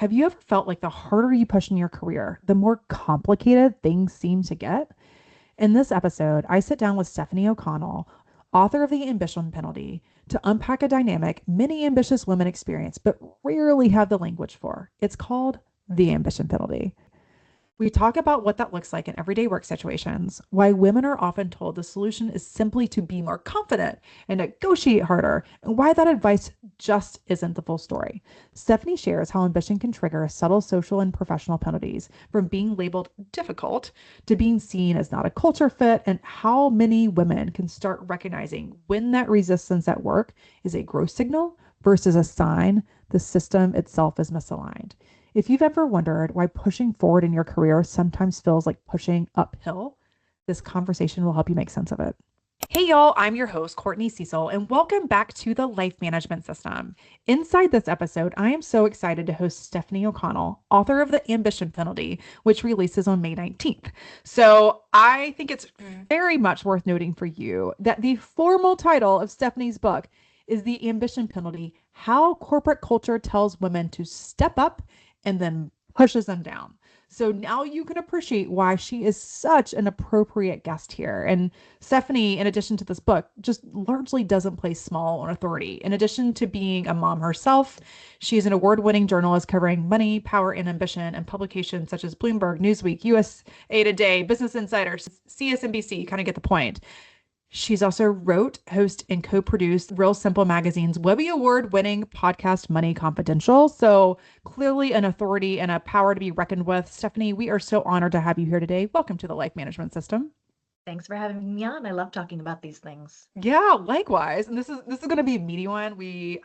have you ever felt like the harder you push in your career, the more complicated things seem to get? In this episode, I sit down with Stefanie O'Connell, author of The Ambition Penalty, to unpack a dynamic many ambitious women experience but rarely have the language for. It's called the ambition penalty. We talk about what that looks like in everyday work situations, why women are often told the solution is simply to be more confident and negotiate harder, and why that advice just isn't the full story. Stefanie shares how ambition can trigger subtle social and professional penalties, from being labeled difficult to being seen as not a culture fit, and how many women can start recognizing when that resistance at work is a growth signal versus a sign the system itself is misaligned. If you've ever wondered why pushing forward in your career sometimes feels like pushing uphill, this conversation will help you make sense of it. Hey, y'all, I'm your host, Courtney Cecil, and welcome back to the Life Management System. Inside this episode, I am so excited to host Stefanie O'Connell, author of The Ambition Penalty, which releases on May 19th. So I think it's very much worth noting for you that the formal title of Stefanie's book is The Ambition Penalty: How Corporate Culture Tells Women to Step Up and then pushes them down. So now you can appreciate why she is such an appropriate guest here. And Stefanie, in addition to this book, just largely doesn't play small on authority. In addition to being a mom herself, she is an award-winning journalist covering money, power, and ambition in publications such as Bloomberg, Newsweek, USA Today, Business Insider, CSNBC. You kind of get the point. She's also wrote, host, and co-produced Real Simple Magazine's Webby Award-winning podcast, Money Confidential. So clearly an authority and a power to be reckoned with. Stefanie, we are so honored to have you here today. Welcome to the Life Management System. Thanks for having me on. I love talking about these things. Yeah, likewise. And this is going to be a meaty one. We're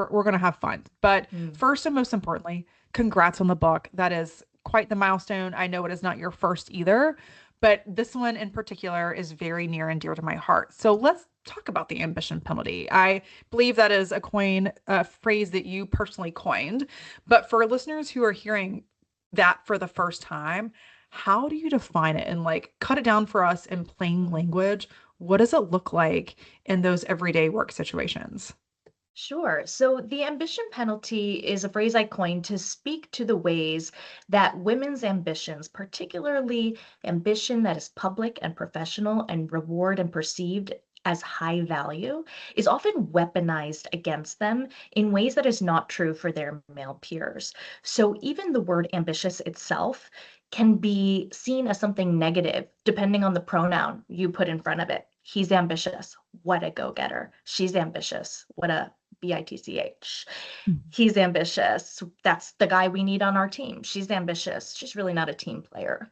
going to have fun. But first and most importantly, congrats on the book. That is quite the milestone. I know it is not your first either, but this one in particular is very near and dear to my heart. So let's talk about the ambition penalty. I believe that is a phrase that you personally coined. But for listeners who are hearing that for the first time, how do you define it and cut it down for us in plain language? What does it look like in those everyday work situations? Sure. So the ambition penalty is a phrase I coined to speak to the ways that women's ambitions, particularly ambition that is public and professional and reward and perceived as high value, is often weaponized against them in ways that is not true for their male peers. So even the word ambitious itself can be seen as something negative depending on the pronoun you put in front of it. He's ambitious. What a go-getter. She's ambitious. What a bitch. He's ambitious. That's the guy we need on our team. She's ambitious. She's really not a team player.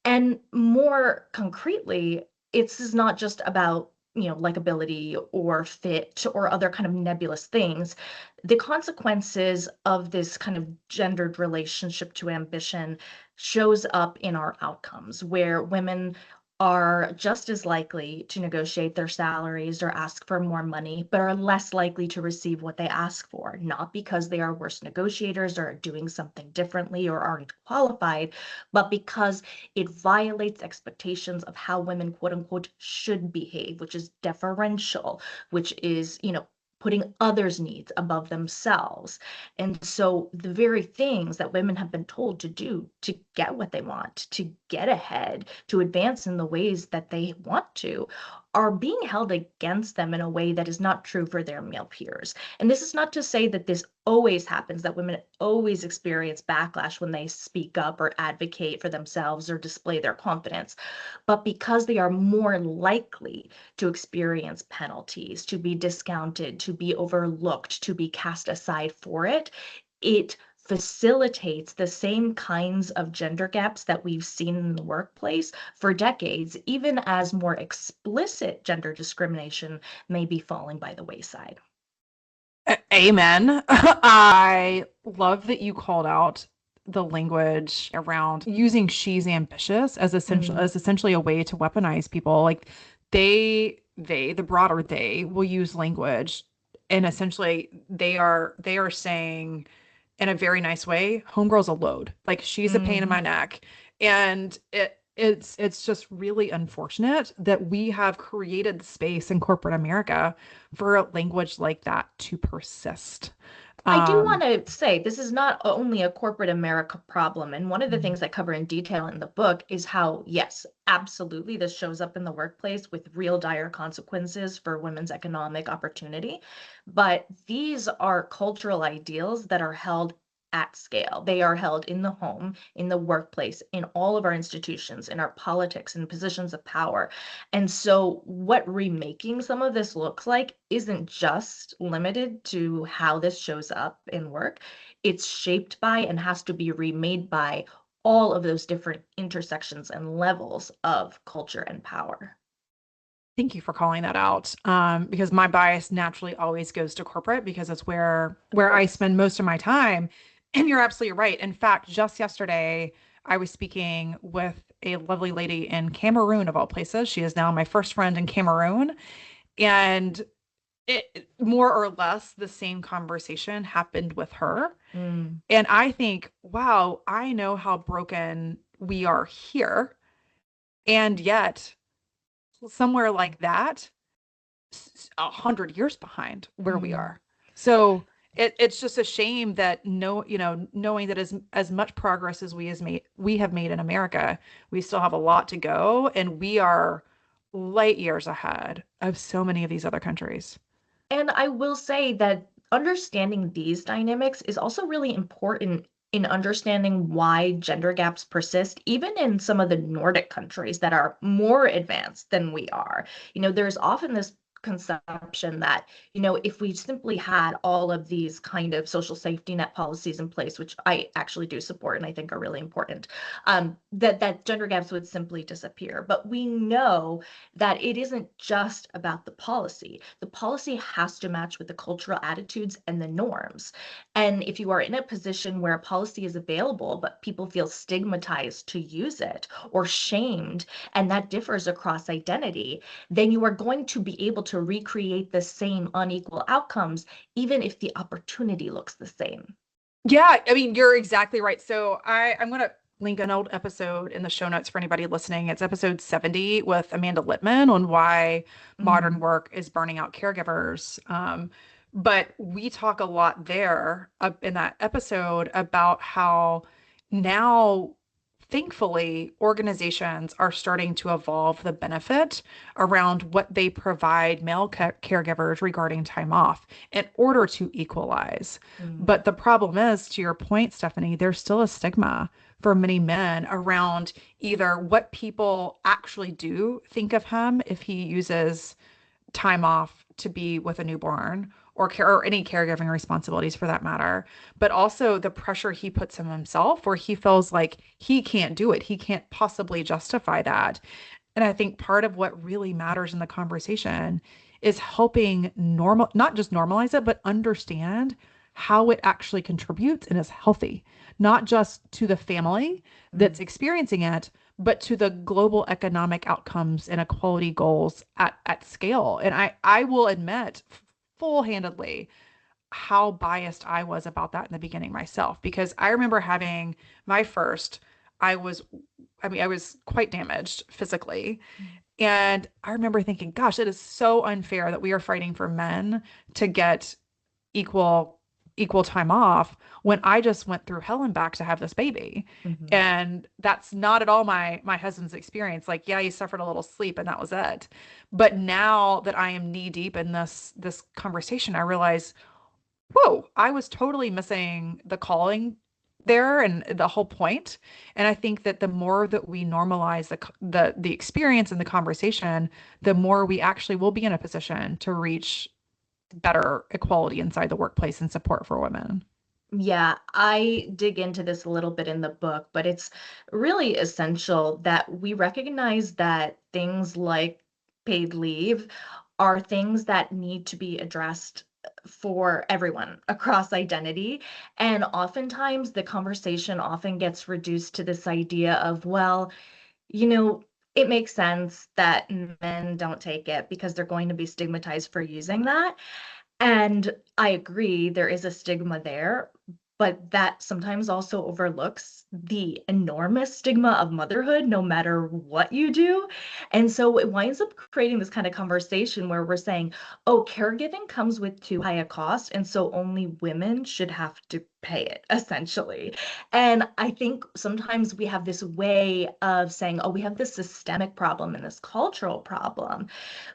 And more concretely, this is not just about likability or fit or other kind of nebulous things. The consequences of this kind of gendered relationship to ambition shows up in our outcomes, where women are just as likely to negotiate their salaries or ask for more money, but are less likely to receive what they ask for, not because they are worse negotiators or are doing something differently or aren't qualified, but because it violates expectations of how women, quote unquote, should behave, which is deferential, which is, putting others' needs above themselves. And so the very things that women have been told to do to get what they want, to get ahead, to advance in the ways that they want to, are being held against them in a way that is not true for their male peers. And this is not to say that this always happens, that women always experience backlash when they speak up or advocate for themselves or display their confidence, but because they are more likely to experience penalties, to be discounted, to be overlooked, to be cast aside for it, it facilitates the same kinds of gender gaps that we've seen in the workplace for decades, even as more explicit gender discrimination may be falling by the wayside. Amen. I love that you called out the language around using she's ambitious as essentially a way to weaponize people. Like the broader they will use language, and essentially they are saying in a very nice way, homegirl's a load. Like she's a pain in my neck. And it's just really unfortunate that we have created the space in corporate America for a language like that to persist. I do Um, want to say this is not only a corporate America problem. And one of the things I cover in detail in the book is how, yes, absolutely, this shows up in the workplace with real dire consequences for women's economic opportunity. But these are cultural ideals that are held at scale. They are held in the home, in the workplace, in all of our institutions, in our politics and positions of power. And so, what remaking some of this looks like isn't just limited to how this shows up in work. It's shaped by and has to be remade by all of those different intersections and levels of culture and power. Thank you for calling that out. Because my bias naturally always goes to corporate because it's Of where I course. spend most of my time. And you're absolutely right. In fact, just yesterday, I was speaking with a lovely lady in Cameroon, of all places. She is now my first friend in Cameroon. And more or less the same conversation happened with her. Mm, And I think, wow, I know how broken we are here. And yet, somewhere like that, 100 years behind where we mm. are. So it's just a shame that knowing that as much progress as we have made in America, we still have a lot to go, and we are light years ahead of so many of these other countries. And I will say that understanding these dynamics is also really important in understanding why gender gaps persist, even in some of the Nordic countries that are more advanced than we are. There's often this conception that, if we simply had all of these kind of social safety net policies in place, which I actually do support and I think are really important, that gender gaps would simply disappear. But we know that it isn't just about the policy. The policy has to match with the cultural attitudes and the norms. And if you are in a position where a policy is available, but people feel stigmatized to use it or shamed, and that differs across identity, then you are going to be able to recreate the same unequal outcomes, even if the opportunity looks the same. Yeah, I mean, you're exactly right. So I'm gonna link an old episode in the show notes for anybody listening. It's episode 70 with Amanda Littman on why modern Mhm. work is burning out caregivers. But we talk a lot there in that episode about how now, thankfully, organizations are starting to evolve the benefit around what they provide male caregivers regarding time off in order to equalize. Mm, But the problem is, to your point, Stephanie, there's still a stigma for many men around either what people actually do think of him if he uses time off to be with a newborn or care or any caregiving responsibilities for that matter, but also the pressure he puts on himself where he feels like he can't do it. He can't possibly justify that. And I think part of what really matters in the conversation is helping not just normalize it, but understand how it actually contributes and is healthy, not just to the family that's mm. experiencing it, but to the global economic outcomes and equality goals at scale. And I will admit full-handedly how biased I was about that in the beginning myself, because I remember having my first, I was, I mean, I was quite damaged physically. And I remember thinking, gosh, it is so unfair that we are fighting for men to get equal equal time off when I just went through hell and back to have this baby. Mhm. And that's not at all my husband's experience. Like, yeah, he suffered a little sleep and that was it. But now that I am knee deep in this conversation, I realize, whoa, I was totally missing the calling there and the whole point. And I think that the more that we normalize the experience and the conversation, the more we actually will be in a position to reach better equality inside the workplace and support for women. Yeah, I dig into this a little bit in the book, but it's really essential that we recognize that things like paid leave are things that need to be addressed for everyone across identity. And oftentimes the conversation often gets reduced to this idea of, well, you know, it makes sense that men don't take it because they're going to be stigmatized for using that. And I agree, there is a stigma there, but that sometimes also overlooks the enormous stigma of motherhood, no matter what you do. And so it winds up creating this kind of conversation where we're saying, oh, caregiving comes with too high a cost, and so only women should have to pay it, essentially. And I think sometimes we have this way of saying, oh, we have this systemic problem and this cultural problem.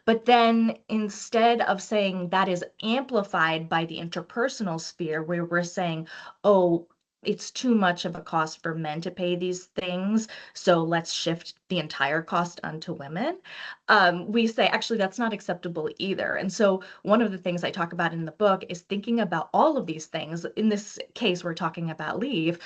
But then instead of saying that is amplified by the interpersonal sphere, where we're saying, oh, it's too much of a cost for men to pay these things, so let's shift the entire cost onto women. We say, actually, that's not acceptable either. And so, one of the things I talk about in the book is thinking about all of these things. In this case, we're talking about leave.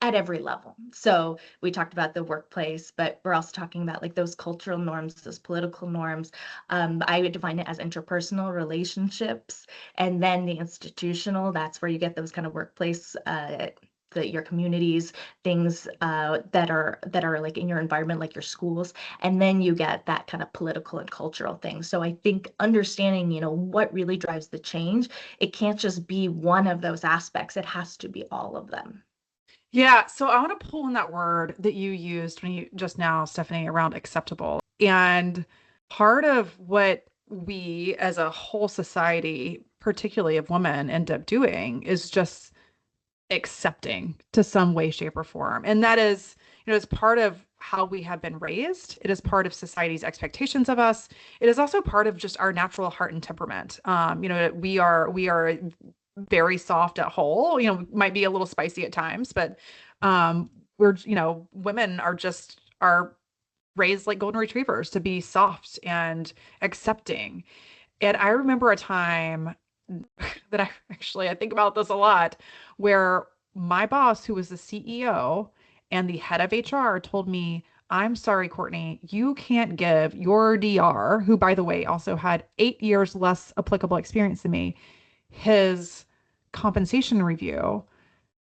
At every level. So we talked about the workplace, but we're also talking about like those cultural norms, those political norms. I would define it as interpersonal relationships, and then the institutional. That's where you get those kind of workplace. Your communities, things that are like in your environment, like your schools, and then you get that kind of political and cultural thing. So I think understanding, what really drives the change, it can't just be one of those aspects. It has to be all of them. Yeah, so I want to pull in that word that you used when you just now, Stephanie, around acceptable. And part of what we as a whole society, particularly of women, end up doing is just accepting to some way, shape, or form. And that is, it's part of how we have been raised. It is part of society's expectations of us. It is also part of just our natural heart and temperament. We are very soft at whole, might be a little spicy at times, but women are raised like golden retrievers to be soft and accepting. And I remember a time that I think about this a lot, where my boss, who was the CEO and the head of HR, told me, I'm sorry, Courtney, you can't give your DR, who, by the way, also had 8 years less applicable experience than me, his compensation review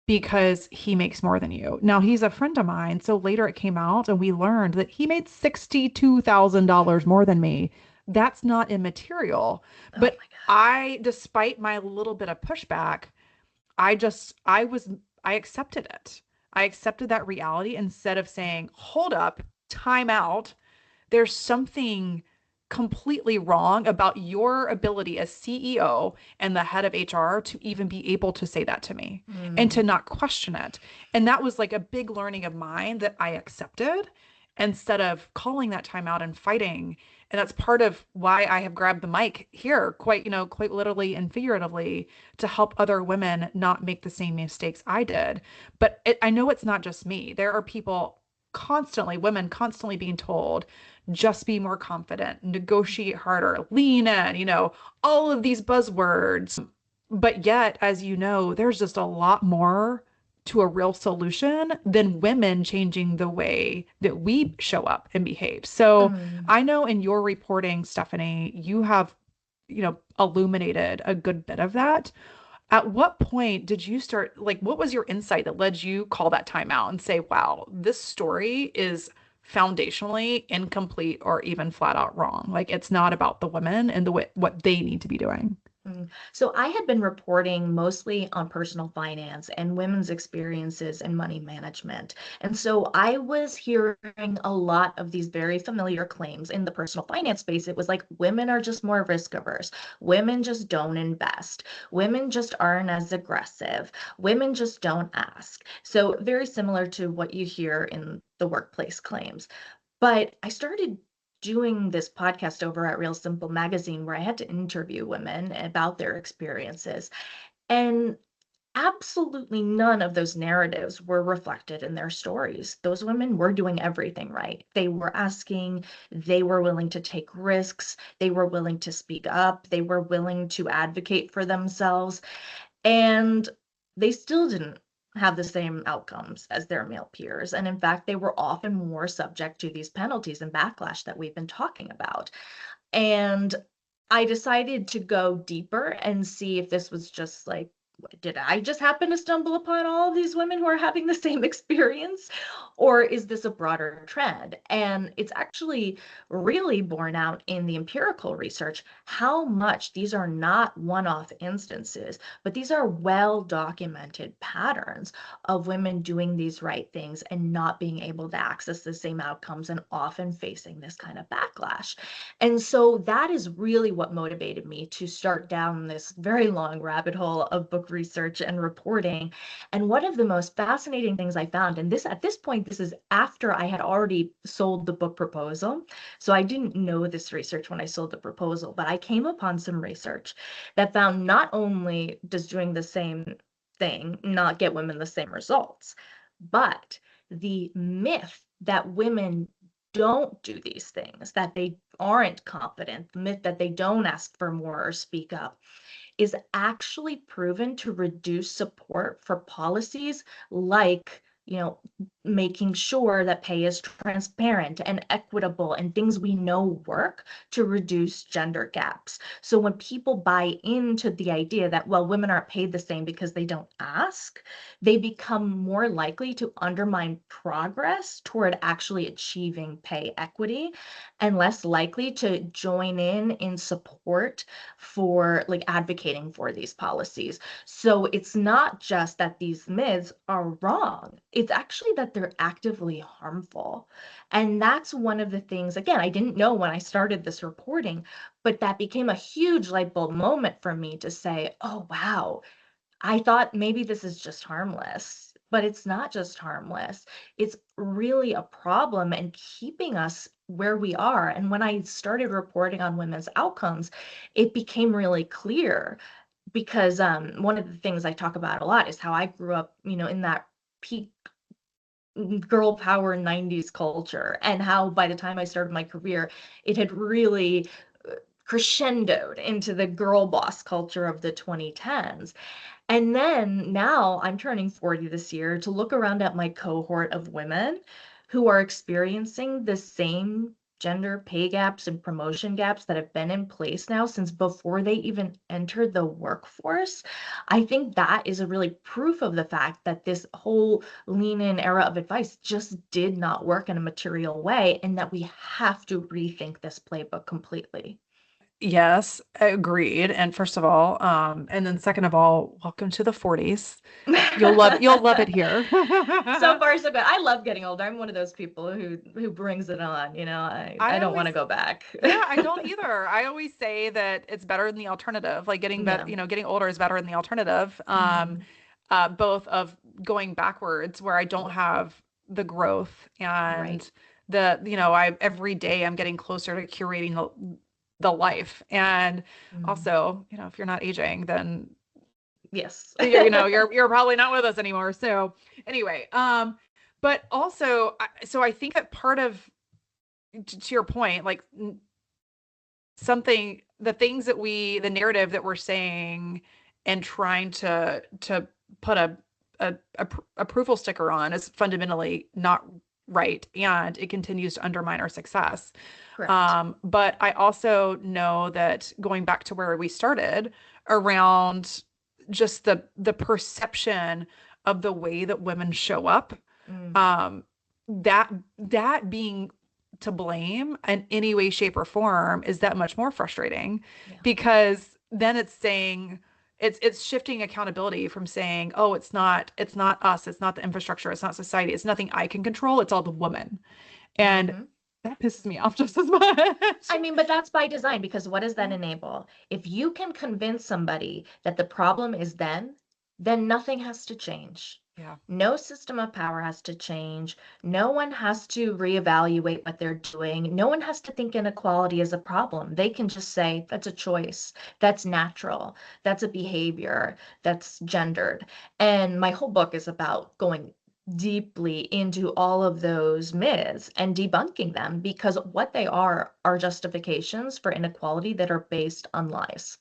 because he makes more than you. Now, he's a friend of mine. So later it came out and we learned that he made $62,000 more than me. That's not immaterial. Oh But my despite my little bit of pushback, I accepted it. I accepted that reality instead of saying, hold up, time out. There's something completely wrong about your ability as CEO and the head of HR to even be able to say that to me and to God. not question it. And that was like a big learning of mine that I accepted instead of calling that time out and fighting. And that's part of why I have grabbed the mic here, quite literally and figuratively, to help other women not make the same mistakes I did. But I know it's not just me. There are women constantly being told, just be more confident, negotiate harder, lean in, all of these buzzwords. But yet, as you know, there's just a lot more to a real solution than women changing the way that we show up and behave. So Mm. I know in your reporting, Stephanie, you have, illuminated a good bit of that. At what point did you start, like, what was your insight that led you call that time out and say, wow, this story is foundationally incomplete or even flat out wrong? Like, it's not about the women and what they need to be doing. So I had been reporting mostly on personal finance and women's experiences in money management. And so I was hearing a lot of these very familiar claims in the personal finance space. It was like women are just more risk averse. Women just don't invest. Women just aren't as aggressive. Women just don't ask. So very similar to what you hear in the workplace claims. But I started doing this podcast over at Real Simple Magazine where I had to interview women about their experiences. And absolutely none of those narratives were reflected in their stories. Those women were doing everything right. They were asking, they were willing to take risks, they were willing to speak up, they were willing to advocate for themselves. And they still didn't have the same outcomes as their male peers. And in fact, they were often more subject to these penalties and backlash that we've been talking about. And I decided to go deeper and see if this was just like did I just happen to stumble upon all of these women who are having the same experience? Or is this a broader trend? And it's actually really borne out in the empirical research how much these are not one-off instances, but these are well-documented patterns of women doing these right things and not being able to access the same outcomes and often facing this kind of backlash. And so that is really what motivated me to start down this very long rabbit hole of book research and reporting. And one of the most fascinating things I found, and this at this point, this is after I had already sold the book proposal. So I didn't know this research when I sold the proposal, but I came upon some research that found not only does doing the same thing not get women the same results, but the myth that women don't do these things, that they aren't confident, the myth that they don't ask for more or speak up, is actually proven to reduce support for policies like, making sure that pay is transparent and equitable and things we know work to reduce gender gaps. So when people buy into the idea that, well, women aren't paid the same because they don't ask, they become more likely to undermine progress toward actually achieving pay equity and less likely to join in support for like advocating for these policies. So it's not just that these myths are wrong, it's actually that they're actively harmful. And that's one of the things, again, I didn't know when I started this reporting, but that became a huge light bulb moment for me to say, oh, wow, I thought maybe this is just harmless. But it's not just harmless. It's really a problem and keeping us where we are. And when I started reporting on women's outcomes, it became really clear because one of the things I talk about a lot is how I grew up, in that peak girl power 90s culture, and how by the time I started my career, it had really crescendoed into the girl boss culture of the 2010s. And then now I'm turning 40 this year to look around at my cohort of women who are experiencing the same gender pay gaps and promotion gaps that have been in place now since before they even entered the workforce. I think that is a really proof of the fact that this whole lean in era of advice just did not work in a material way and that we have to rethink this playbook completely. Yes, agreed. And first of all, and then second of all, welcome to the 40s. You'll love it here. So far, so good. I love getting older. I'm one of those people who brings it on. I I don't want always to go back. Yeah, I don't either. I always say that it's better than the alternative. Like getting better, Yeah. getting older is better than the alternative. Mhm. Both of going backwards where I don't have the growth Right. and I every day I'm getting closer to curating the life. And Mhm. also, if you're not aging, then Yes. you're probably not with us anymore. So anyway, but also, so I think that part of to your point, like something the narrative that we're saying and trying to put a approval sticker on is fundamentally not right, and it continues to undermine our success. Correct. But I also know that going back to where we started around just the perception of the way that women show up, Mm. um, that being to blame in any way, shape, or form is that much more frustrating, Yeah. because then it's saying it's shifting accountability from saying, oh, it's not us, it's not the infrastructure, it's not society, it's nothing I can control, it's all the woman. And Mhm. that pisses me off just as much. I mean, but that's by design because what does that enable? If you can convince somebody that the problem is them, then nothing has to change. Yeah. No system of power has to change. No one has to reevaluate what they're doing. No one has to think inequality is a problem. They can just say, that's a choice. That's natural. That's a behavior. That's gendered. And my whole book is about going deeply into all of those myths and debunking them because what they are justifications for inequality that are based on lies.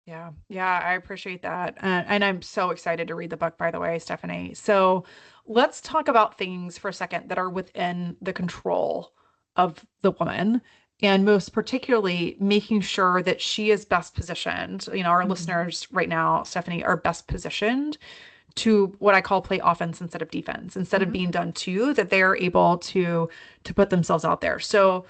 Yeah, yeah, I appreciate that. And I'm so excited to read the book, by the way, Stephanie. So let's talk about things for a second that are within the control of the woman. and most particularly making sure that she is best positioned. Our Mhm. listeners right now, Stephanie, are best positioned to what I call play offense instead of defense, instead of Mhm. being done to, that they are able to put themselves out there. So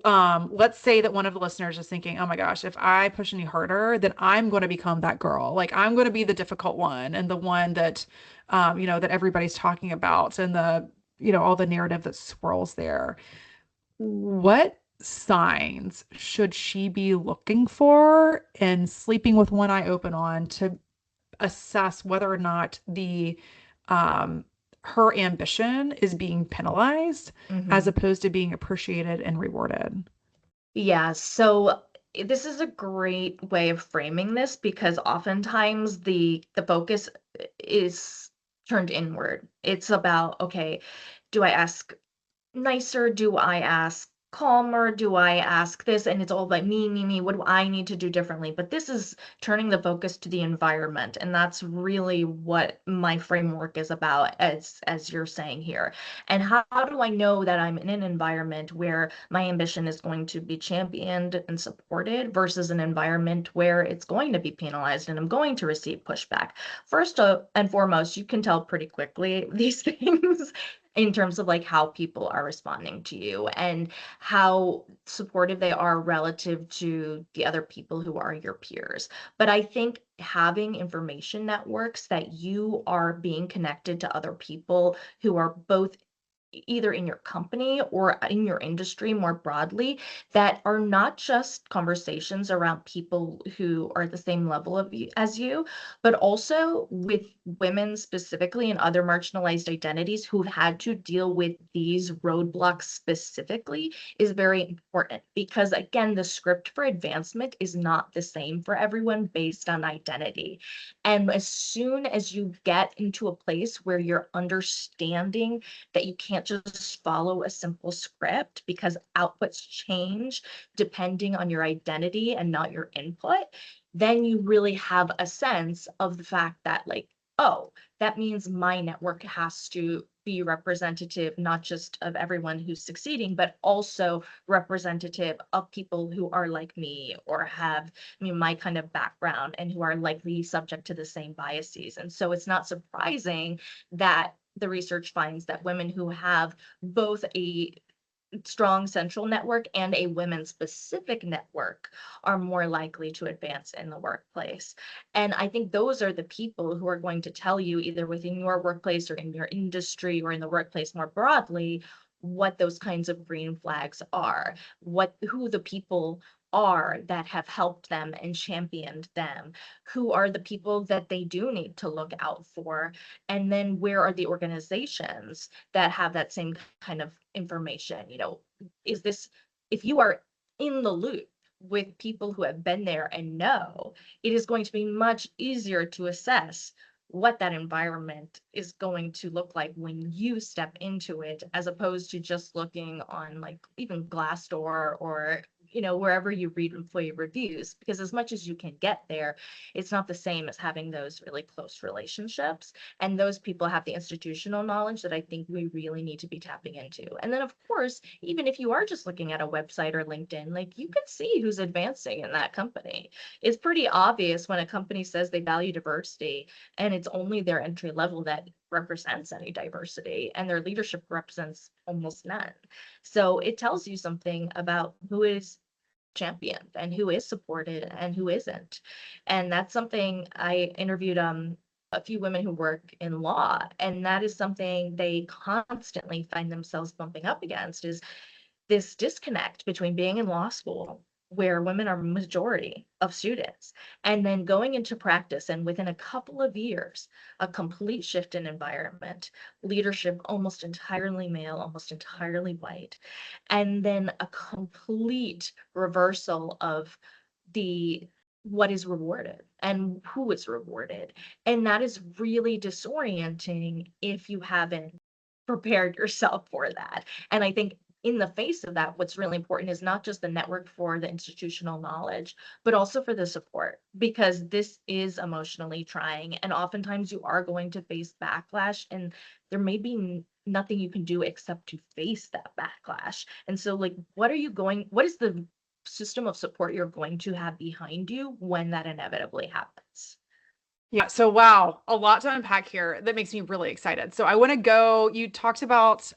let's say that one of the listeners is thinking, oh my gosh, if I push any harder, then I'm going to become that girl. Like I'm going to be the difficult one and the one that, that everybody's talking about and all the narrative that swirls there. What signs should she be looking for and sleeping with one eye open on to assess whether or not the um her ambition is being penalized as Mhm. opposed to being appreciated and rewarded? Yeah, so this is a great way of framing this because oftentimes the focus is turned inward. It's about, okay, do I ask nicer? Do I ask calmer? Do I ask this? And it's all like me, me, me. What do I need to do differently? But this is turning the focus to the environment, and that's really what my framework is about, as you're saying here. And how do I know that I'm in an environment where my ambition is going to be championed and supported versus an environment where it's going to be penalized and I'm going to receive pushback? First and foremost, you can tell pretty quickly these things in terms of like how people are responding to you and how supportive they are relative to the other people who are your peers. But I think having information networks that you are being connected to other people who are both either in your company or in your industry more broadly, that are not just conversations around people who are at the same level of you, as you, but also with women specifically and other marginalized identities who've had to deal with these roadblocks specifically, is very important because again, the script for advancement is not the same for everyone based on identity. And as soon as you get into a place where you're understanding that you can't just follow a simple script because outputs change depending on your identity and not your input, then you really have a sense of the fact that, like, oh, that means my network has to be representative, not just of everyone who's succeeding, but also representative of people who are like me or have, I mean, my kind of background and who are likely subject to the same biases. And so it's not surprising that the research finds that women who have both a strong central network and a women specific network are more likely to advance in the workplace. And I think those are the people who are going to tell you, either within your workplace or in your industry or in the workplace more broadly, what those kinds of green flags are, what who the people are that have helped them and championed them, who are the people that they do need to look out for, and then where are the organizations that have that same kind of information. Is this, if you are in the loop with people who have been there and know, it is going to be much easier to assess what that environment is going to look like when you step into it, as opposed to just looking on like even Glassdoor or wherever you read employee reviews, because as much as you can get there, it's not the same as having those really close relationships, and those people have the institutional knowledge that I think we really need to be tapping into. And then, of course, even if you are just looking at a website or LinkedIn, like you can see who's advancing in that company. It's pretty obvious when a company says they value diversity and it's only their entry level that represents any diversity and their leadership represents almost none. So it tells you something about who is championed and who is supported and who isn't. And that's something I interviewed a few women who work in law, and that is something they constantly find themselves bumping up against, is this disconnect between being in law school, where women are majority of students, and then going into practice, and within a couple of years, a complete shift in environment, leadership almost entirely male, almost entirely white, and then a complete reversal of the what is rewarded and who is rewarded. And that is really disorienting if you haven't prepared yourself for that. And I think in the face of that, what's really important is not just the network for the institutional knowledge, but also for the support, because this is emotionally trying. And oftentimes you are going to face backlash, and there may be nothing you can do except to face that backlash. And so, like, what is the system of support you're going to have behind you when that inevitably happens? Yeah. So, wow, a lot to unpack here. That makes me really excited. So, I want to go. You talked about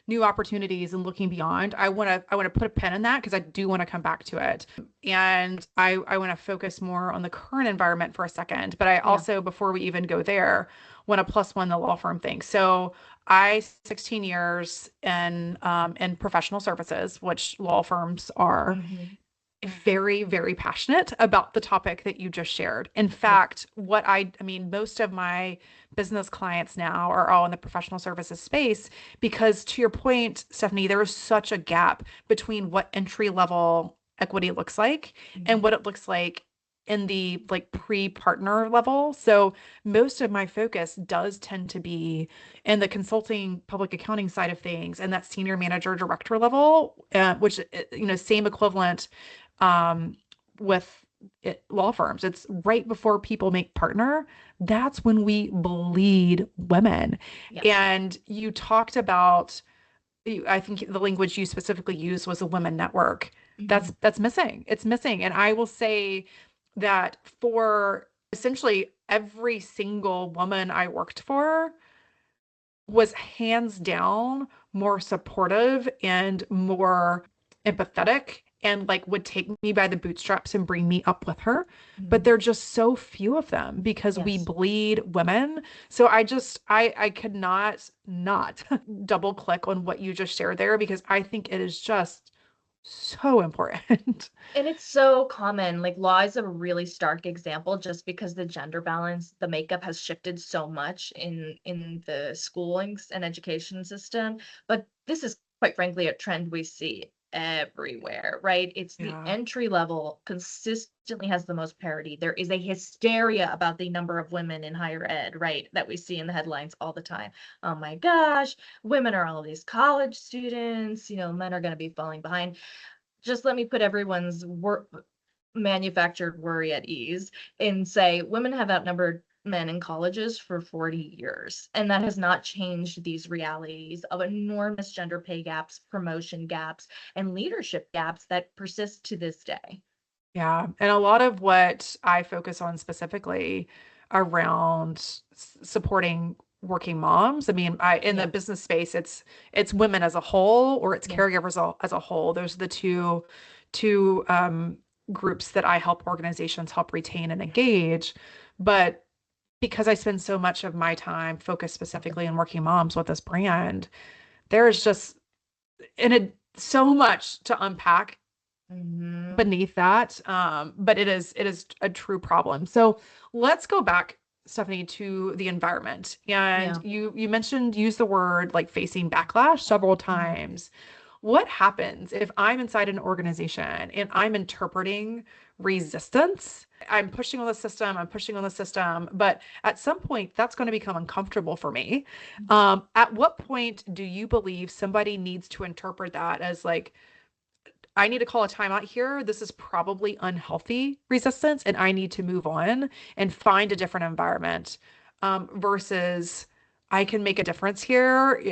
new opportunities and looking beyond. I want to put a pin in that because I do want to come back to it. And I want to focus more on the current environment for a second. But I Yeah. also, before we even go there, want to plus one the law firm thing. So, I 16 years in professional services, which law firms are Hmm. very, very passionate about the topic that you just shared. In Yeah. fact, I mean, most of my business clients now are all in the professional services space because, to your point, Stephanie, there is such a gap between what entry level equity looks like and Hmm. what it looks like in the like pre-partner level. So most of my focus does tend to be in the consulting public accounting side of things and that senior manager director level, which, same equivalent um, with law firms. It's right before people make partner. That's when we bleed women. Yeah. And you talked about, I think the language you specifically used was a women network. Hmm. That's missing. It's missing. And I will say that for essentially every single woman I worked for, was hands down more supportive and more empathetic and like would take me by the bootstraps and bring me up with her. But Hmm. there are just so few of them because we Yes. bleed women. So I could not double click on what you just shared there because I think it is just so important. And it's so common. Like, law is a really stark example just because the gender balance, the makeup has shifted so much in the schoolings and education system. But this is quite frankly a trend we see everywhere, right? It's the Yeah. entry level consistently has the most parity. There is a hysteria about the number of women in higher ed, right? That we see in the headlines all the time. Oh my gosh, women are all these college students, men are going to be falling behind. Just let me put everyone's manufactured worry at ease and say women have outnumbered men in colleges for 40 years, and that has not changed these realities of enormous gender pay gaps, promotion gaps, and leadership gaps that persist to this day. Yeah. And a lot of what I focus on specifically around supporting working moms. I mean, in the Yeah. business space, it's women as a whole or it's Yeah. caregivers as a whole. Those are the two groups that I help organizations help retain and engage. But because I spend so much of my time focused specifically on working moms with this brand, there is just so much to unpack Hmm. beneath that. But it is a true problem. So let's go back, Stephanie, to the environment. And Yeah. you mentioned use the word like facing backlash several Hmm. times. What happens if I'm inside an organization and I'm interpreting resistance? I'm pushing on the system, I'm pushing on the system, but at some point that's going to become uncomfortable for me. At what point do you believe somebody needs to interpret that as like, I need to call a timeout here. This is probably unhealthy resistance, and I need to move on and find a different environment versus I can make a difference here.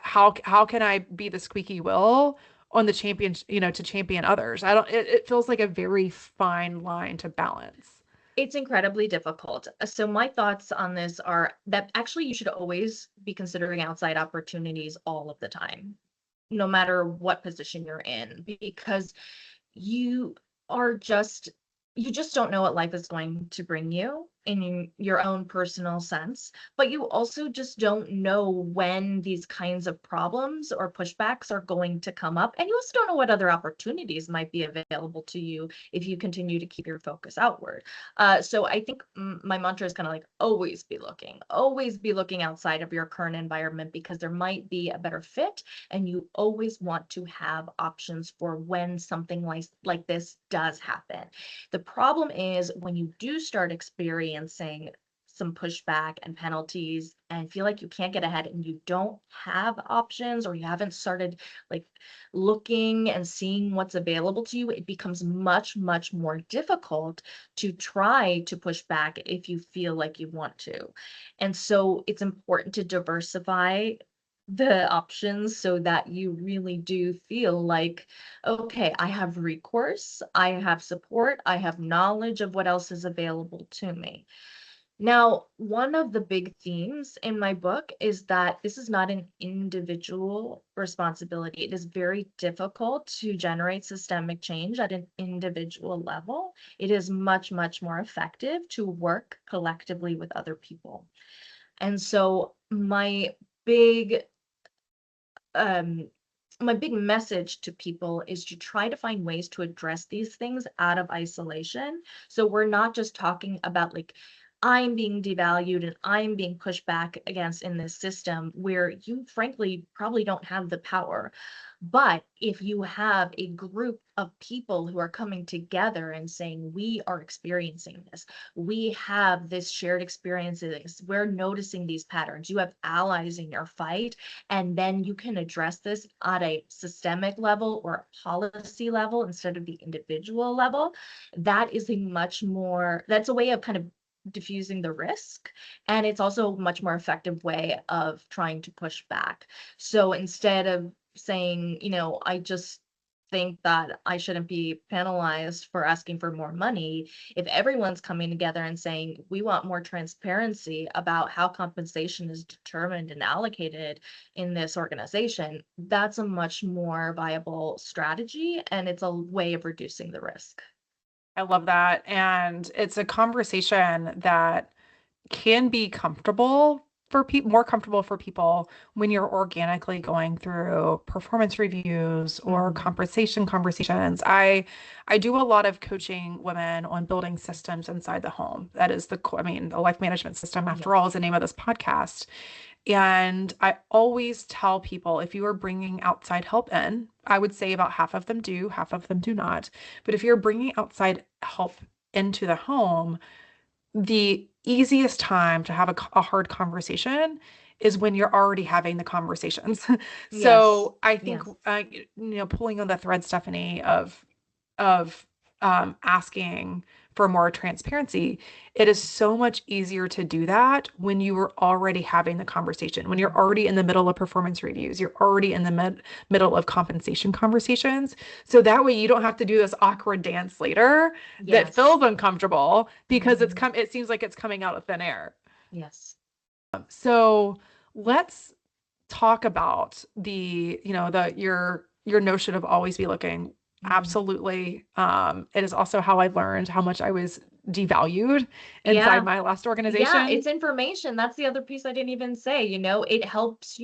How can I be the squeaky wheel on the champion, to champion others? I don't, it feels like a very fine line to balance. It's incredibly difficult. So my thoughts on this are that actually you should always be considering outside opportunities all of the time, no matter what position you're in, because you are just you just don't know what life is going to bring you in your own personal sense, but you also just don't know when these kinds of problems or pushbacks are going to come up, and you also don't know what other opportunities might be available to you if you continue to keep your focus outward. So I think my mantra is kind of like always be looking outside of your current environment because there might be a better fit, and you always want to have options for when something like this does happen. The problem is when you do start experiencing some pushback and penalties and feel like you can't get ahead and you don't have options, or you haven't started like looking and seeing what's available to you, it becomes much, much more difficult to try to push back if you feel like you want to. And so it's important to diversify the options so that you really do feel like, okay, I have recourse, I have support, I have knowledge of what else is available to me. Now, one of the big themes in my book is that this is not an individual responsibility. It is very difficult to generate systemic change at an individual level. It is much, much more effective to work collectively with other people. And so big um my big message to people is to try to find ways to address these things out of isolation. So we're not just talking about like, I'm being devalued and I'm being pushed back against in this system where you frankly probably don't have the power. But if you have a group of people who are coming together and saying, we are experiencing this, we have this shared experiences, we're noticing these patterns, you have allies in your fight, and then you can address this at a systemic level or a policy level instead of the individual level. That's a way of kind of diffusing the risk. And it's also a much more effective way of trying to push back. So instead of saying, I just think that I shouldn't be penalized for asking for more money, if everyone's coming together and saying, we want more transparency about how compensation is determined and allocated in this organization, that's a much more viable strategy. And it's a way of reducing the risk. I love that. And it's a conversation that can be comfortable for people, more comfortable for people when you're organically going through performance reviews or Mhm. compensation conversations. I do a lot of coaching women on building systems inside the home. That is I mean, the life management system, after all, is Yes. the name of this podcast. And I always tell people, if you are bringing outside help in, I would say about half of them do, half of them do not. But if you're bringing outside help into the home, the easiest time to have a hard conversation is when you're already having the conversations. Yes. So I think, Yes. pulling on the thread, Stephanie, of asking for more transparency, it is so much easier to do that when you are already having the conversation, when you're Mhm. already in the middle of performance reviews, you're already in the middle of compensation conversations. So that way you don't have to do this awkward dance later that Yes. feels uncomfortable because Mhm. it seems like it's coming out of thin air. Yes. So let's talk about your notion of always be looking. Mhm. Absolutely. It is also how I learned how much I was devalued inside Yeah. my last Yeah, organization. it's information. That's the other piece I didn't even say. It helps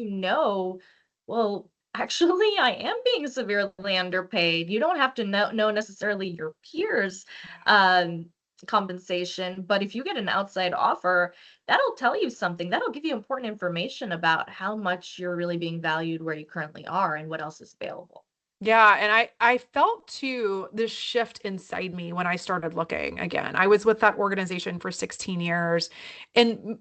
well, actually, I am being severely underpaid. You don't have to know necessarily your peers' um, compensation, but if you get an outside offer, that'll tell you something. That'll give you important information about how much you're really being valued where you currently are and what else is available. Yeah, and I felt too this shift inside me when I started looking again. I was with that organization for 16 years, and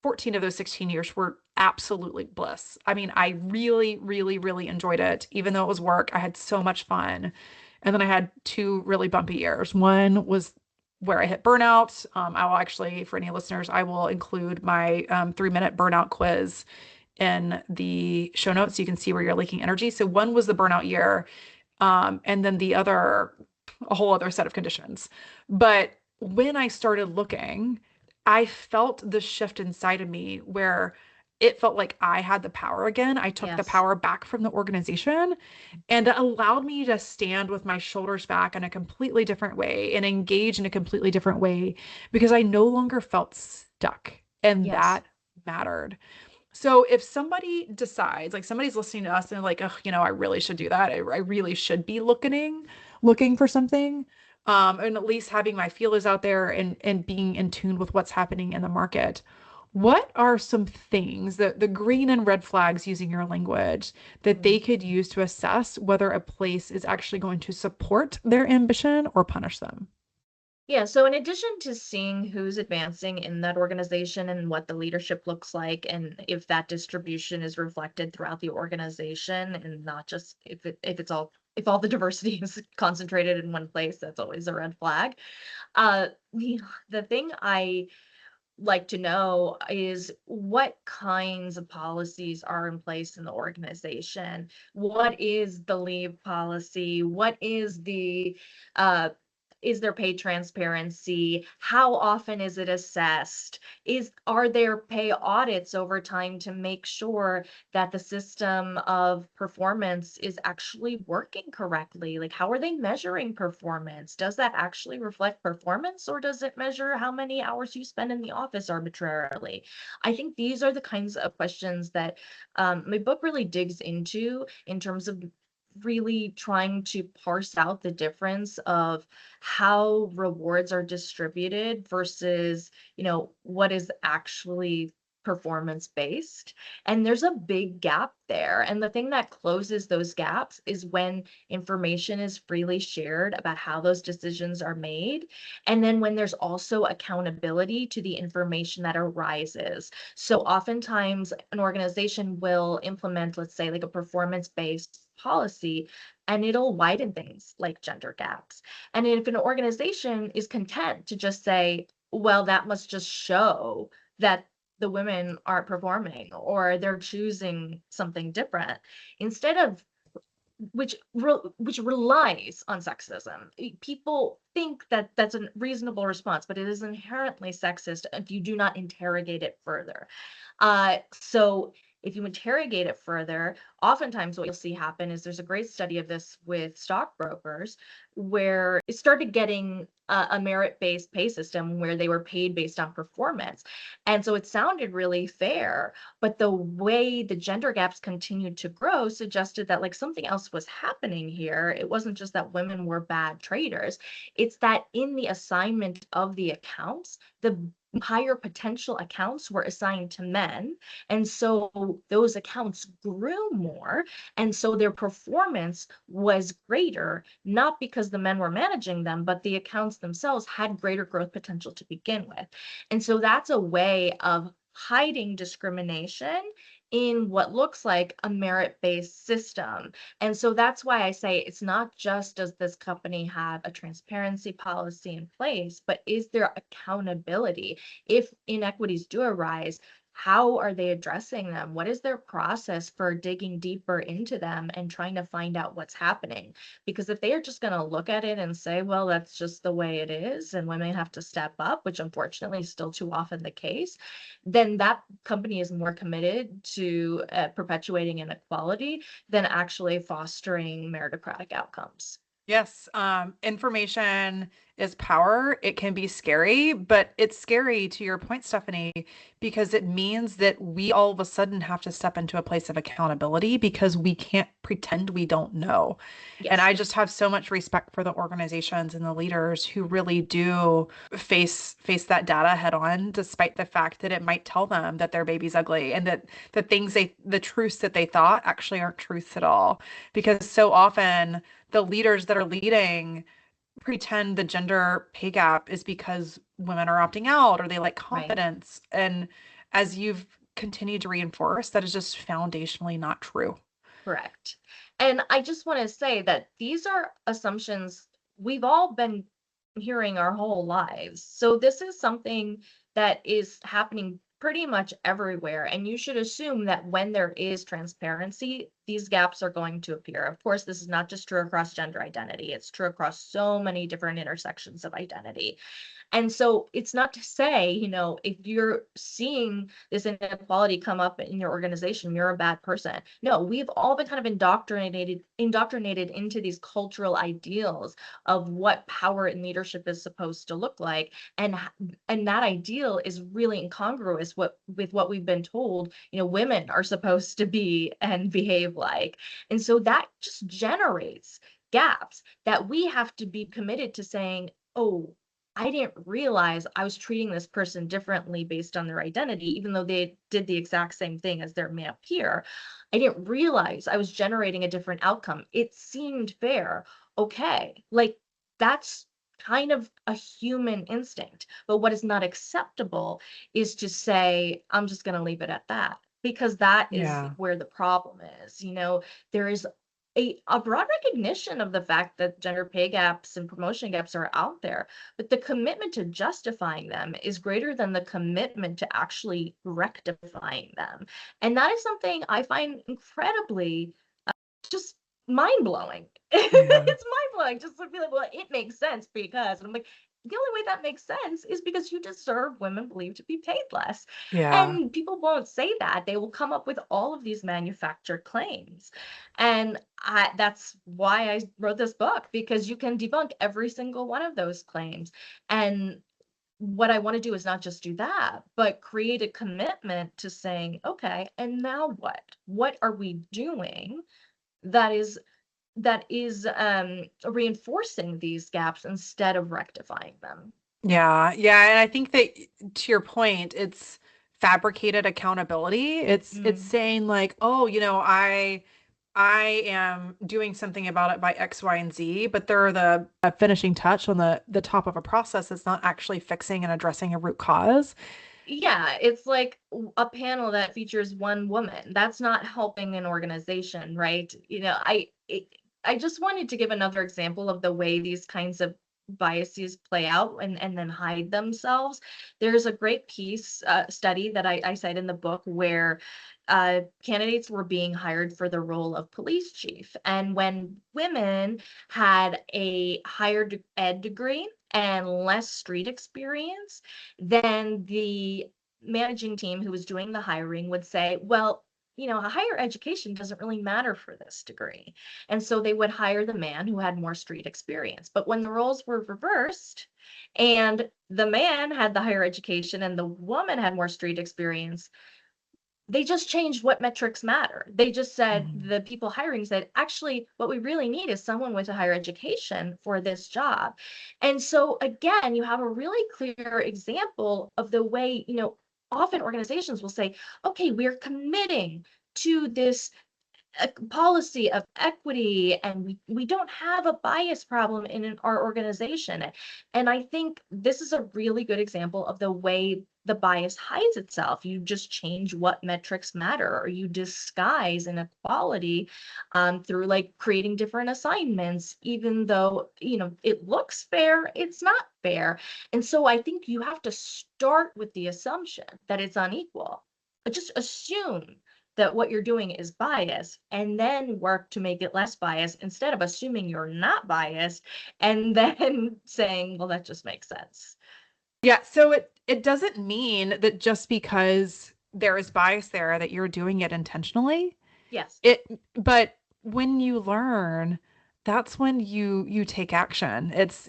14 of those 16 years were absolutely bliss. I mean, I really, really, really enjoyed it. Even though it was work, I had so much fun. And then I had two really bumpy years. One was where I hit burnout. I will actually, for any listeners, I will include my 3-minute burnout quiz in the show notes so you can see where you're leaking energy. So one was the burnout year, and then the other, a whole other set of conditions. But when I started looking, I felt the shift inside of me where it felt like I had the power again. I took the Yes. power back from the organization, and it allowed me to stand with my shoulders back in a completely different way and engage in a completely different way because I no longer felt stuck. And Yes. that mattered. So if somebody decides, like somebody's listening to us and they're like, oh, I really should do that. I really should be looking for something, and at least having my feelers out there and being in tune with what's happening in the market. What are some things that the green and red flags, using your language, that they Mm. could use to assess whether a place is actually going to support their ambition or punish them? Yeah, so in addition to seeing who's advancing in that organization and what the leadership looks like, and if that distribution is reflected throughout the organization, and not just if all the diversity is concentrated in one place, that's always a red flag. The thing I like to know is what kinds of policies are in place in the organization. What is the leave policy? What uh, is there pay transparency? How often is it assessed? Are there pay audits over time to make sure that the system of performance is actually working correctly? Like, how are they measuring performance? Does that actually reflect performance, or does it measure how many hours you spend in the office arbitrarily? I think these are the kinds of questions that my book really digs into in terms of really trying to parse out the difference of how rewards are distributed versus, what is actually performance based. And there's a big gap there. And the thing that closes those gaps is when information is freely shared about how those decisions are made. And then when there's also accountability to the information that arises. So oftentimes an organization will implement, let's say, like a performance-based policy, and it'll widen things like gender gaps. And if an organization is content to just say, well, that must just show that the women aren't performing or they're choosing something different, instead of which relies on sexism. People think that that's a reasonable response, but it is inherently sexist if you do not interrogate it further. So if you interrogate it further, oftentimes what you'll see happen is there's a great study of this with stockbrokers where it started getting a merit-based pay system where they were paid based on performance. And so it sounded really fair, but the way the gender gaps continued to grow suggested that like something else was happening here. It wasn't just that women were bad traders. It's that in the assignment of the accounts, the higher potential accounts were assigned to men. And so those accounts grew more. And so their performance was greater, not because the men were managing them, but the accounts themselves had greater growth potential to begin with. And so that's a way of hiding discrimination in what looks like a merit-based system. And so that's why I say it's not just does this company have a transparency policy in place, but is there accountability? If inequities do arise, how are they addressing them? What is their process for digging deeper into them and trying to find out what's happening? Because if they are just going to look at it and say, well, that's just the way it is, and women have to step up, which unfortunately is still too often the case, then that company is more committed to perpetuating inequality than actually fostering meritocratic outcomes. Yes, information is power. It can be scary, but it's scary to your point, Stephanie, because it means that we all of a sudden have to step into a place of accountability because we can't pretend we don't know. And Yes. I just have so much respect for the organizations and the leaders who really do face that data head on, despite the fact that it might tell them that their baby's ugly and that the truths that they thought actually aren't truths at all. Because so often the leaders that are leading pretend the gender pay gap is because women are opting out or they like Right. confidence. And as you've continued to reinforce, that is just foundationally not true. Correct. And I just want to say that these are assumptions we've all been hearing our whole lives. So this is something that is happening pretty much everywhere. And you should assume that when there is transparency, these gaps are going to appear. Of course, this is not just true across gender identity, it's true across so many different intersections of identity. And so it's not to say, if you're seeing this inequality come up in your organization, you're a bad person. No, we've all been kind of indoctrinated into these cultural ideals of what power and leadership is supposed to look like. And that ideal is really incongruous with what we've been told, women are supposed to be and behave like. And so that just generates gaps that we have to be committed to saying, oh, I didn't realize I was treating this person differently based on their identity, even though they did the exact same thing as their male peer. I didn't realize I was generating a different outcome. It seemed fair. Okay. Like that's kind of a human instinct. But what is not acceptable is to say, I'm just going to leave it at that, because that is Yeah. where the problem is. There is a broad recognition of the fact that gender pay gaps and promotion gaps are out there, but the commitment to justifying them is greater than the commitment to actually rectifying them. And that is something I find incredibly just mind blowing. Yeah. It's mind blowing just to be like, well, it makes sense because, and I'm like, the only way that makes sense is because you deserve, women believe, to be paid less. Yeah. And people won't say that. They will come up with all of these manufactured claims. And that's why I wrote this book, because you can debunk every single one of those claims. And what I want to do is not just do that, but create a commitment to saying, okay, and now what? What are we doing that is reinforcing these gaps instead of rectifying them? Yeah, yeah, and I think that to your point, it's fabricated accountability. It's Mm. saying like, oh, I am doing something about it by X, Y, and Z, but they're the finishing touch on the top of a process that's not actually fixing and addressing a root cause. Yeah, it's like a panel that features one woman. That's not helping an organization, right? I just wanted to give another example of the way these kinds of biases play out and then hide themselves. There's a great piece study that I cite in the book where candidates were being hired for the role of police chief, and when women had a higher ed degree and less street experience, then the managing team who was doing the hiring would say, well, a higher education doesn't really matter for this degree. And so they would hire the man who had more street experience. But when the roles were reversed and the man had the higher education and the woman had more street experience, they just changed what metrics matter. They just said, Mhm. the people hiring said, actually, what we really need is someone with a higher education for this job. And so, again, you have a really clear example of the way, often organizations will say, okay, we're committing to this policy of equity, and we don't have a bias problem in our organization. And I think this is a really good example of the way the bias hides itself. You just change what metrics matter, or you disguise inequality through like creating different assignments, even though it looks fair, it's not fair. And so I think you have to start with the assumption that it's unequal. Just assume that what you're doing is biased, and then work to make it less biased, instead of assuming you're not biased and then saying, well, that just makes sense. Yeah, so it doesn't mean that just because there is bias there that you're doing it intentionally. Yes. But when you learn, that's when you take action. It's,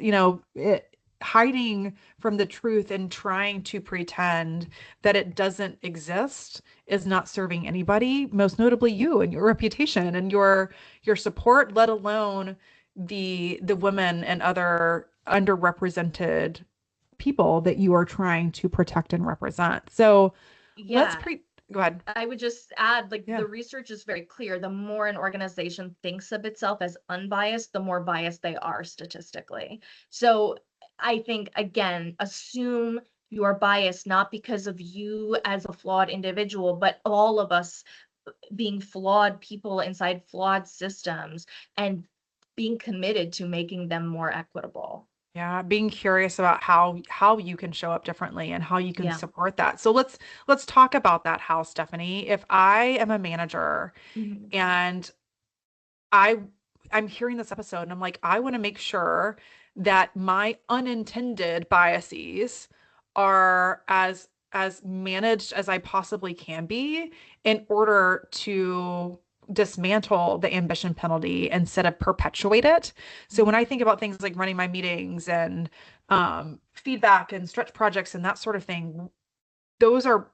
hiding from the truth and trying to pretend that it doesn't exist is not serving anybody, most notably you and your reputation and your support, let alone the women and other underrepresented people that you are trying to protect and represent. So let's Yeah. pre go ahead. I would just add, like, Yeah. the research is very clear. The more an organization thinks of itself as unbiased, the more biased they are statistically. So I think, again, assume you are biased not because of you as a flawed individual, but all of us being flawed people inside flawed systems, and being committed to making them more equitable. Yeah, being curious about how you can show up differently and how you can Yeah. support that. So let's talk about that how, Stephanie. If I am a manager Mhm. and I I'm hearing this episode and I'm like, I want to make sure that my unintended biases are as managed as I possibly can be in order to dismantle the ambition penalty instead of perpetuate it. So when I think about things like running my meetings and feedback and stretch projects and that sort of thing, those are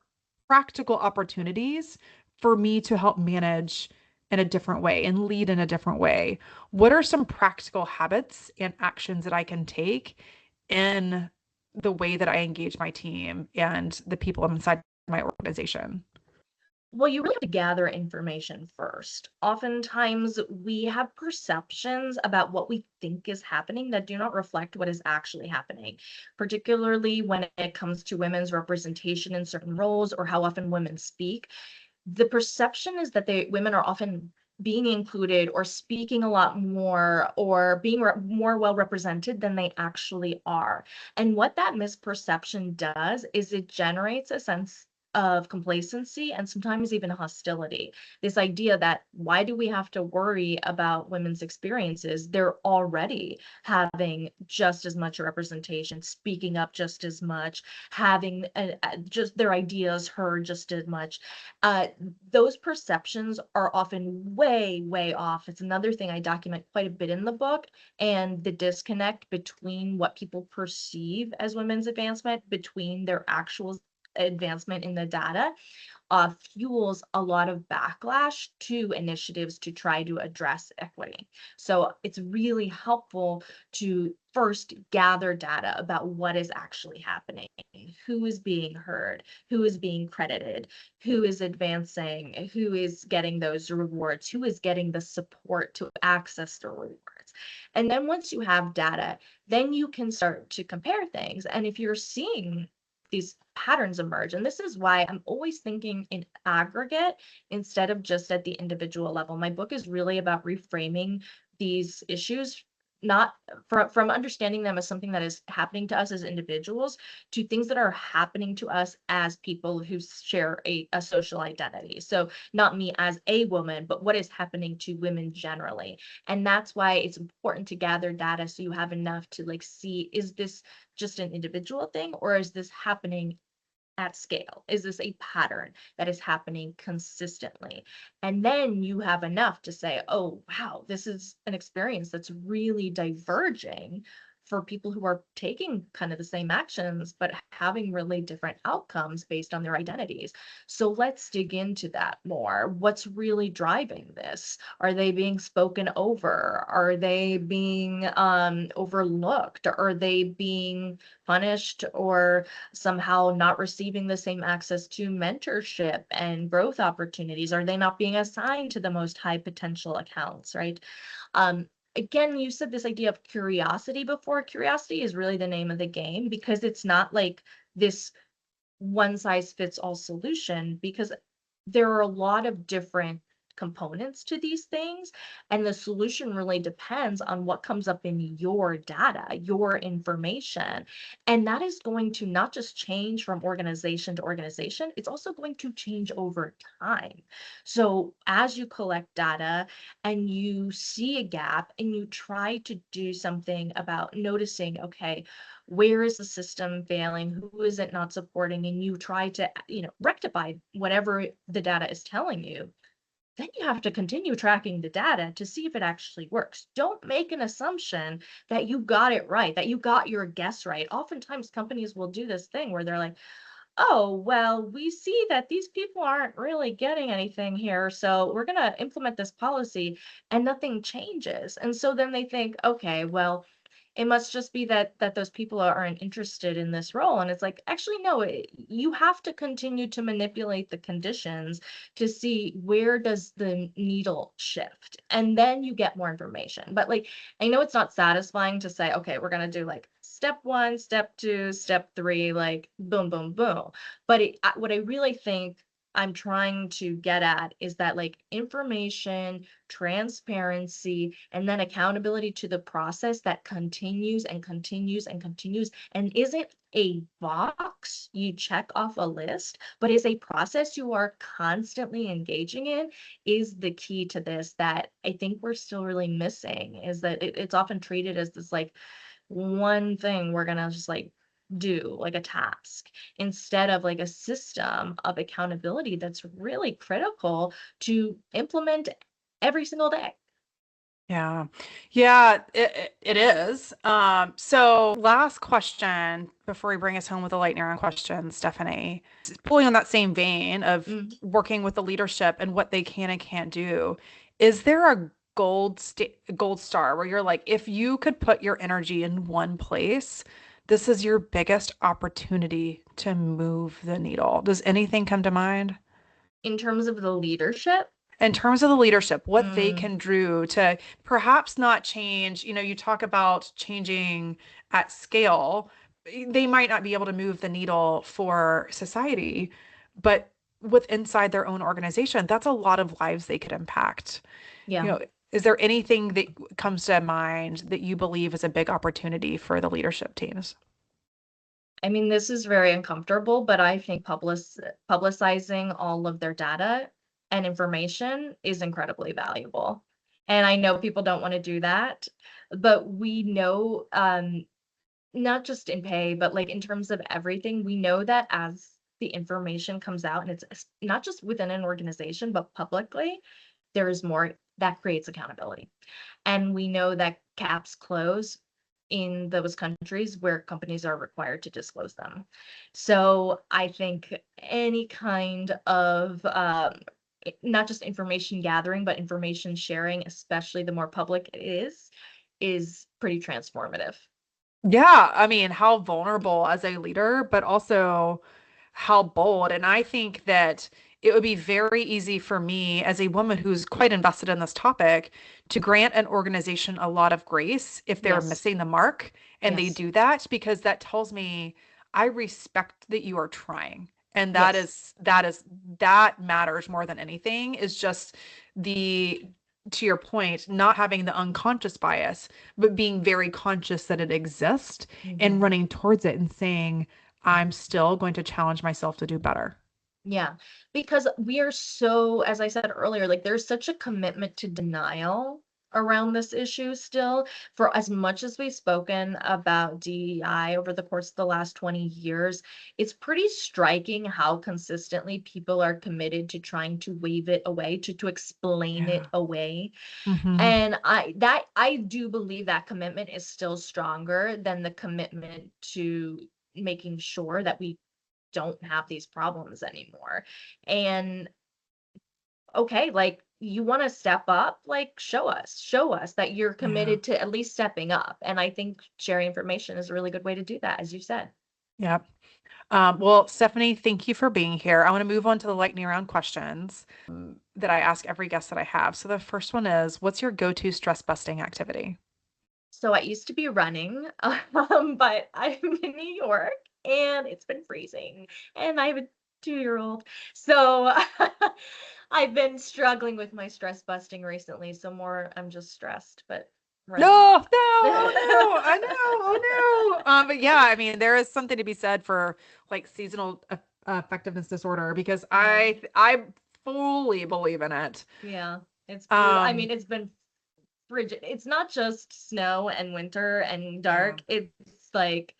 practical opportunities for me to help manage in a different way and lead in a different way. What are some practical habits and actions that I can take in the way that I engage my team and the people inside my organization? Well, you really have to gather information first. Oftentimes, we have perceptions about what we think is happening that do not reflect what is actually happening, particularly when it comes to women's representation in certain roles or how often women speak. The perception is that women are often being included or speaking a lot more or being more well represented than they actually are. And what that misperception does is it generates a sense of complacency and sometimes even hostility. This idea that why do we have to worry about women's experiences? They're already having just as much representation, speaking up just as much, having just their ideas heard just as much. uh, those perceptions are often way, way off. It's another thing I document quite a bit in the book, and the disconnect between what people perceive as women's advancement between their actual advancement in the data fuels a lot of backlash to initiatives to try to address equity. So it's really helpful to first gather data about what is actually happening, who is being heard, who is being credited, who is advancing, who is getting those rewards, who is getting the support to access the rewards. And then once you have data, then you can start to compare things. And if you're seeing these patterns emerge. And this is why I'm always thinking in aggregate instead of just at the individual level. My book is really about reframing these issues, not from understanding them as something that is happening to us as individuals to things that are happening to us as people who share a social identity. So not me as a woman, but what is happening to women generally. And that's why it's important to gather data so you have enough to like see, is this just an individual thing, or is this happening at scale? Is this a pattern that is happening consistently? And then you have enough to say, oh, wow, this is an experience that's really diverging for people who are taking kind of the same actions, but having really different outcomes based on their identities. So let's dig into that more. What's really driving this? Are they being spoken over? Are they being overlooked? Are they being punished or somehow not receiving the same access to mentorship and growth opportunities? Are they not being assigned to the most high potential accounts, right? Again, you said this idea of curiosity before. Curiosity is really the name of the game because it's not like this one size fits all solution, because there are a lot of different components to these things, and the solution really depends on what comes up in your data, your information. And that is going to not just change from organization to organization, it's also going to change over time. So as you collect data and you see a gap and you try to do something about noticing, okay, where is the system failing, who is it not supporting, and you try to rectify whatever the data is telling you, then you have to continue tracking the data to see if it actually works. Don't make an assumption that you got it right, that you got your guess right. Oftentimes companies will do this thing where they're like, oh, well, we see that these people aren't really getting anything here, so we're going to implement this policy, and nothing changes. And so then they think, okay, well, it must just be that those people aren't interested in this role. And it's like, actually, no, you have to continue to manipulate the conditions to see where does the needle shift, and then you get more information. But like, I know it's not satisfying to say, okay, we're going to do like step one, step two, step three, like boom, boom, boom. But what I really think I'm trying to get at is that like information, transparency, and then accountability to the process that continues and continues and continues and isn't a box you check off a list, but is a process you are constantly engaging in, is the key to this that I think we're still really missing. Is that it's often treated as this like one thing we're gonna just like do, like a task, instead of like a system of accountability that's really critical to implement every single day. Yeah. Yeah, it is. So last question before we bring us home with a lightning round question, Stephanie. Pulling on that same vein of Mm. working with the leadership and what they can and can't do, is there a gold star where you're like, if you could put your energy in one place, this is your biggest opportunity to move the needle? Does anything come to mind? In terms of the leadership. In terms of the leadership, what they Mm, can do to perhaps not change. You talk about changing at scale. They might not be able to move the needle for society, but with inside their own organization, that's a lot of lives they could impact. You yeah. know, is there anything that comes to mind that you believe is a big opportunity for the leadership teams? I mean, this is very uncomfortable, but I think publicizing all of their data and information is incredibly valuable. And I know people don't want to do that, but we know, not just in pay, but like in terms of everything, we know that as the information comes out, and it's not just within an organization, but publicly, there is more that creates accountability. And we know that caps close in those countries where companies are required to disclose them. So I think any kind of not just information gathering, but information sharing, especially the more public it is pretty transformative. Yeah, I mean, how vulnerable as a leader, but also how bold. And I think that it would be very easy for me as a woman who's quite invested in this topic to grant an organization a lot of grace if they're Yes, missing the mark and they yes, do that, because that tells me I respect that you are trying. And that yes. is that is that matters more than anything, is just the to your point, not having the unconscious bias, but being very conscious that it exists and Mhm. running towards it and saying, I'm still going to challenge myself to do better. Yeah, because we are so, as I said earlier, like there's such a commitment to denial around this issue still. For as much as we've spoken about DEI over the course of the last 20 years, it's pretty striking how consistently people are committed to trying to wave it away, to explain Yeah. it away. Hmm. And I do believe that commitment is still stronger than the commitment to making sure that we don't have these problems anymore. And okay, like you want to step up, like show us that you're Yeah. committed to at least stepping up. And I think sharing information is a really good way to do that, as you said. Yeah. Well, Stephanie, thank you for being here. I want to move on to the lightning round questions that I ask every guest that I have. So the first one is, what's your go-to stress busting activity? So I used to be running, but I'm in New York and it's been freezing, and I have a 2-year-old. So I've been struggling with my stress busting recently. So more, I'm just stressed, but running. No, no, oh no, I know, oh no. But yeah, I mean, there is something to be said for like seasonal effectiveness disorder, because Yeah. I fully believe in it. Yeah, it's brutal. I Um, mean, it's been frigid. It's not just snow and winter and yeah. dark. It's like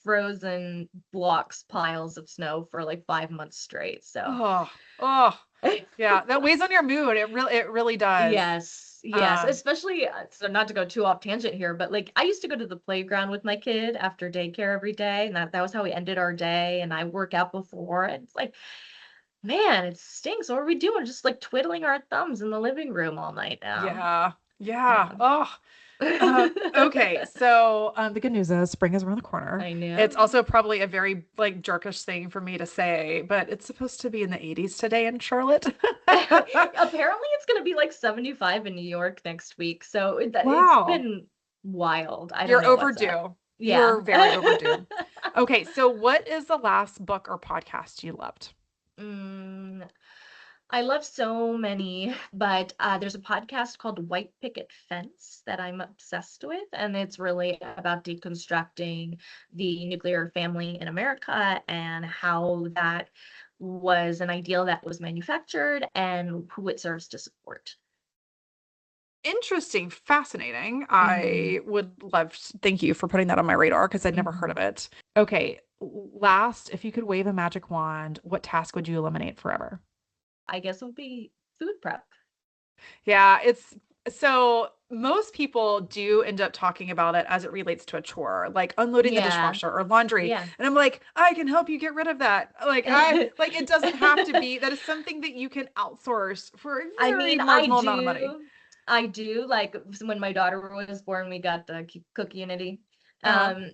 frozen blocks, piles of snow for like 5 months straight. So, Oh, oh, yeah, that weighs on your mood. It really does. yes, yes. Um, Especially, so not to go too off tangent here, but like I used to go to the playground with my kid after daycare every day, and that was how we ended our day. And I work out before, and it's like, man, it stinks. What are we doing? Just like twiddling our thumbs in the living room all night now. yeah, yeah. Yeah. Oh, okay. So, the good news is spring is around the corner. I It's know. also probably a very like jerkish thing for me to say, but it's supposed to be in the 80s today in Charlotte. Apparently, it's going to be like 75 in New York next week. So it's Wow. been wild. I don't You're know what's up. overdue. Yeah. You're very overdue. Okay, so what is the last book or podcast you loved? Mm, I love so many, but there's a podcast called White Picket Fence that I'm obsessed with, and it's really about deconstructing the nuclear family in America and how that was an ideal that was manufactured and who it serves to support. Interesting, fascinating. Hmm. I would love, thank you for putting that on my radar because I'd never heard of Hmm. it. Okay, last, if you could wave a magic wand, what task would you eliminate forever? I guess it would be food prep. Yeah, it's so most people do end up talking about it as it relates to a chore, like unloading the Yeah, dishwasher or laundry. yeah. And I'm like, I can help you get rid of that. Like it doesn't have to be, that is something that you can outsource for a I very mean, marginal amount of money. I do. Like when my daughter was born, we got the cookie unity. Uh, Um,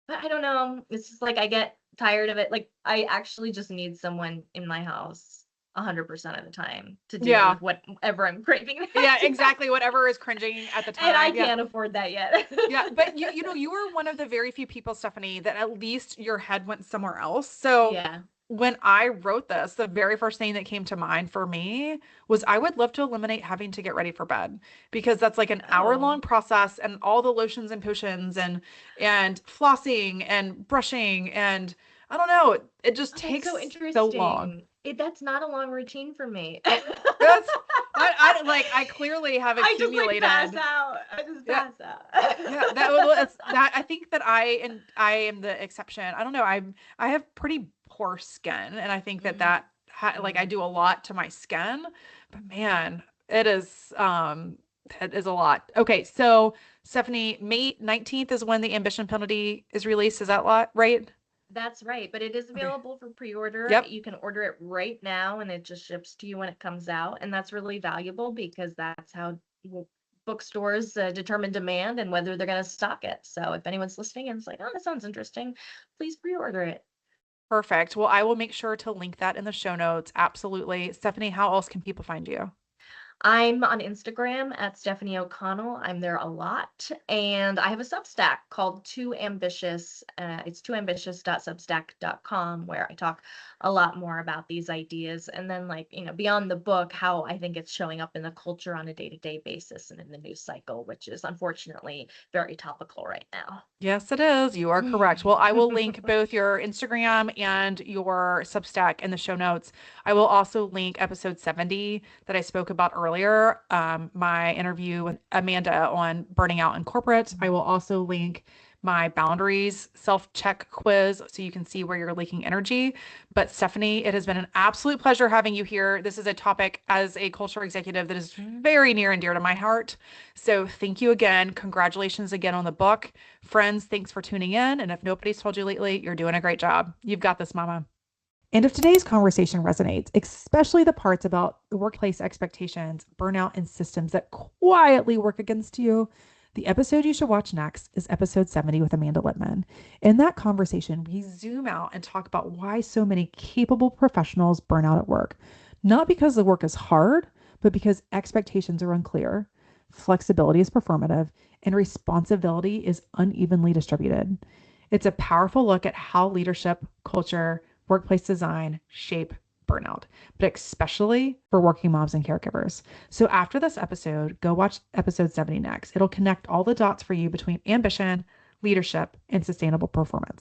but I don't know. It's just like I get tired of it. Like I actually just need someone in my house 100% of the time to deal Yeah. with whatever I'm craving Yeah, that day. exactly. Whatever is cringing at the And I time. Yeah. can't afford that yet. Yeah. But you were one of the very few people, Stephanie, that at least your head went somewhere else. So Yeah. when I wrote this, the very first thing that came to mind for me was I would love to eliminate having to get ready for bed because that's like an hour Oh, long process and all the lotions and potions and flossing and brushing and I don't know, it just oh, that's so takes so long. interesting. That's not a long routine for me. That's I like I clearly have I just like pass accumulated. out. I just Yeah. pass out. Yeah, that I think that I am the exception. I don't know. I have pretty poor skin, and I think that Mm, like I mm. do a lot to my skin. But man, it is a lot. Okay, so Stephanie, May 19th is when the Ambition penalty is released. Is that lot right? That's right, but it is Okay. available for pre-order. Yep. You can order it right now and it just ships to you when it comes out. And that's really valuable because that's how bookstores determine demand and whether they're going to stock it. So if anyone's listening and it's like, oh, that sounds interesting, please pre-order it. Perfect. Well, I will make sure to link that in the show notes. Absolutely. Stephanie, how else can people find you? I'm on Instagram at Stefanie O'Connell. I'm there a lot. And I have a Substack called Too Ambitious. It's tooambitious.substack.com where I talk a lot more about these ideas. And then, like, beyond the book, how I think it's showing up in the culture on a day-to-day basis and in the news cycle, which is unfortunately very topical right now. Yes, it is. You are correct. Well, I will link both your Instagram and your Substack in the show notes. I will also link episode 70 that I spoke about earlier, my interview with Amanda on burning out in corporate. I will also link my boundaries self-check quiz so you can see where you're leaking energy. But Stephanie, it has been an absolute pleasure having you here. This is a topic as a culture executive that is very near and dear to my heart. So thank you again. Congratulations again on the book. Friends, thanks for tuning in. And if nobody's told you lately, you're doing a great job. You've got this, Mama. And if today's conversation resonates, especially the parts about workplace expectations, burnout, and systems that quietly work against you, the episode you should watch next is episode 70 with Amanda Littman. In that conversation, we zoom out and talk about why so many capable professionals burn out at work. Not because the work is hard, but because expectations are unclear, flexibility is performative, and responsibility is unevenly distributed. It's a powerful look at how leadership, culture, workplace design shape burnout, but especially for working moms and caregivers. So after this episode, go watch episode 70 next. It'll connect all the dots for you between ambition, leadership, and sustainable performance.